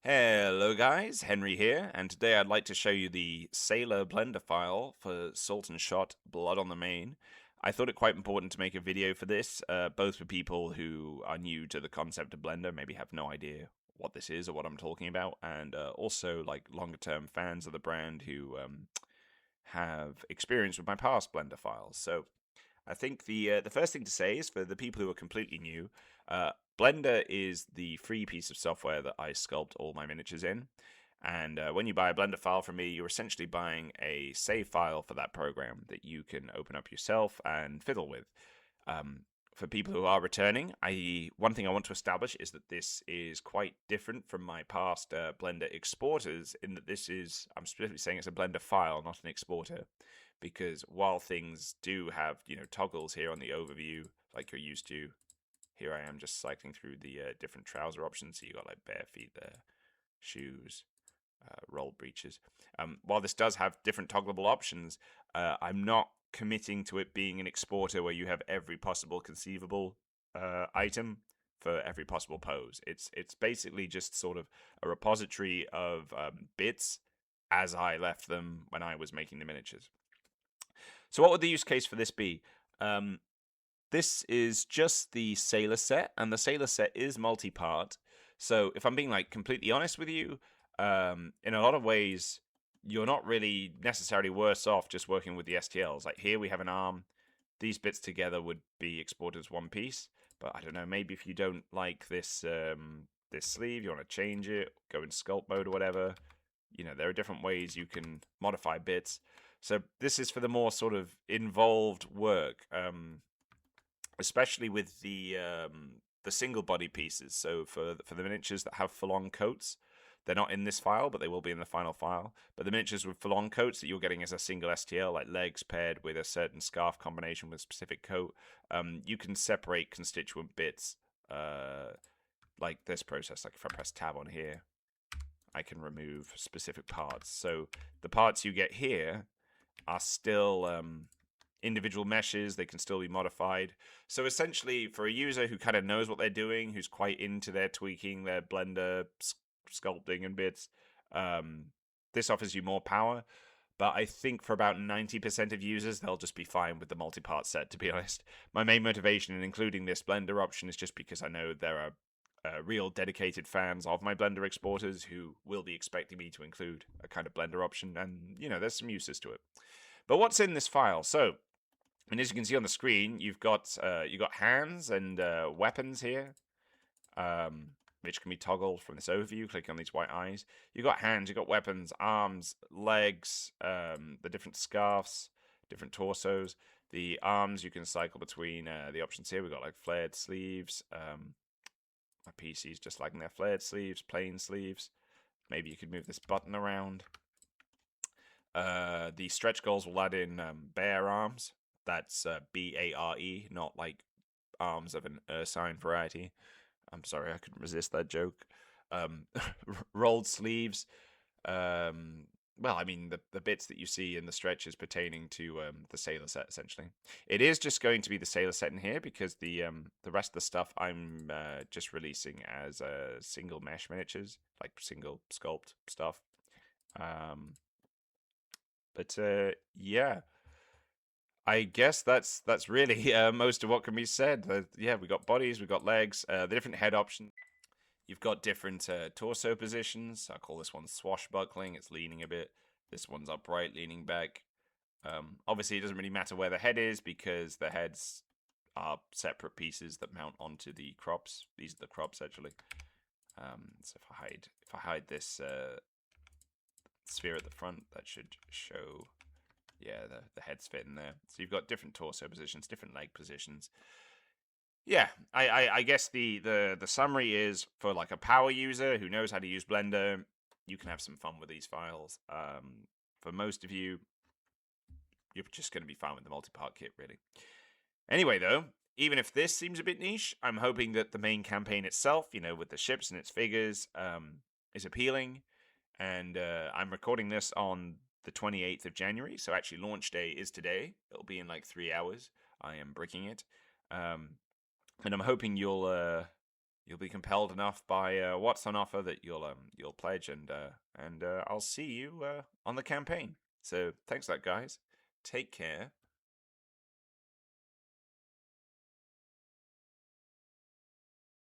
Hello guys, Henry here, and today I'd like to show you the Sailor Blender file for Salt and Shot Blood on the Main. I thought it quite important to make a video for this, both for people who are new to the concept of Blender, maybe have no idea what this is or what I'm talking about, and also like longer term fans of the brand who have experience with my past Blender files. So I think the first thing to say is for the people who are completely new, Blender is the free piece of software that I sculpt all my miniatures in. And when you buy a Blender file from me, you're essentially buying a save file for that program that you can open up yourself and fiddle with. Um, for people who are returning, one thing I want to establish is that this is quite different from my past Blender exporters in that I'm specifically saying it's a Blender file, not an exporter, because while things do have, toggles here on the overview, like you're used to, here I am just cycling through the different trouser options. So you got like bare feet there, shoes, rolled breeches. While this does have different toggleable options, I'm not committing to it being an exporter where you have every possible conceivable item for every possible pose. It's basically just sort of a repository of bits as I left them when I was making the miniatures. So what would the use case for this be? This is just the Sailor set, and the Sailor set is multi-part. So if I'm being like completely honest with you, in a lot of ways, you're not really necessarily worse off just working with the STLs. Like here we have an arm. These bits together would be exported as one piece. But I don't know, maybe if you don't like this this sleeve, you want to change it, go in sculpt mode or whatever. There are different ways you can modify bits. So this is for the more sort of involved work, especially with the single body pieces. So for the miniatures that have full-on coats, they're not in this file, but they will be in the final file. But the miniatures with full-on coats that you're getting as a single STL, like legs paired with a certain scarf combination with a specific coat, you can separate constituent bits like this process. Like if I press tab on here, I can remove specific parts. So the parts you get here are still individual meshes. They can still be modified. So essentially, for a user who kind of knows what they're doing, who's quite into their tweaking, their Blender sculpting and bits, this offers you more power. But I think for about 90% of users, they'll just be fine with the multi-part set, to be honest. My main motivation in including this Blender option is just because I know there are real dedicated fans of my Blender exporters who will be expecting me to include a kind of Blender option, and there's some uses to it. But what's in this file? So, and as you can see on the screen, you've got hands and weapons here, which can be toggled from this overview. Click on these white eyes. You've got hands, you've got weapons, arms, legs, the different scarves, different torsos. The arms you can cycle between the options here. We've got like flared sleeves. My PC's just liking their flared sleeves, plain sleeves. Maybe you could move this button around. The stretch goals will add in bare arms. That's BARE, not like arms of an Ursine variety. I'm sorry, I couldn't resist that joke. Rolled sleeves. Well, I mean, the bits that you see in the stretches pertaining to the Sailor set, essentially. It is just going to be the Sailor set in here because the rest of the stuff I'm just releasing as single mesh miniatures, like single sculpt stuff. But yeah, I guess that's really most of what can be said. Yeah, we got bodies, we got legs, the different head options. You've got different torso positions. I call this one swashbuckling. It's leaning a bit. This one's upright, leaning back. Obviously, it doesn't really matter where the head is because the heads are separate pieces that mount onto the crops. These are the crops actually. So if I hide this sphere at the front, that should show. Yeah, the heads fit in there. So you've got different torso positions, different leg positions. Yeah, I guess the summary is for like a power user who knows how to use Blender, you can have some fun with these files. For most of you, you're just going to be fine with the multi-part kit, really. Anyway, though, even if this seems a bit niche, I'm hoping that the main campaign itself, with the ships and its figures, is appealing. And I'm recording this on the 28th of January, so actually launch day is today. It'll be in like 3 hours. I am bricking it. And I'm hoping you'll you'll be compelled enough by what's on offer that you'll pledge, and I'll see you on the campaign. So thanks, that guys. Take care,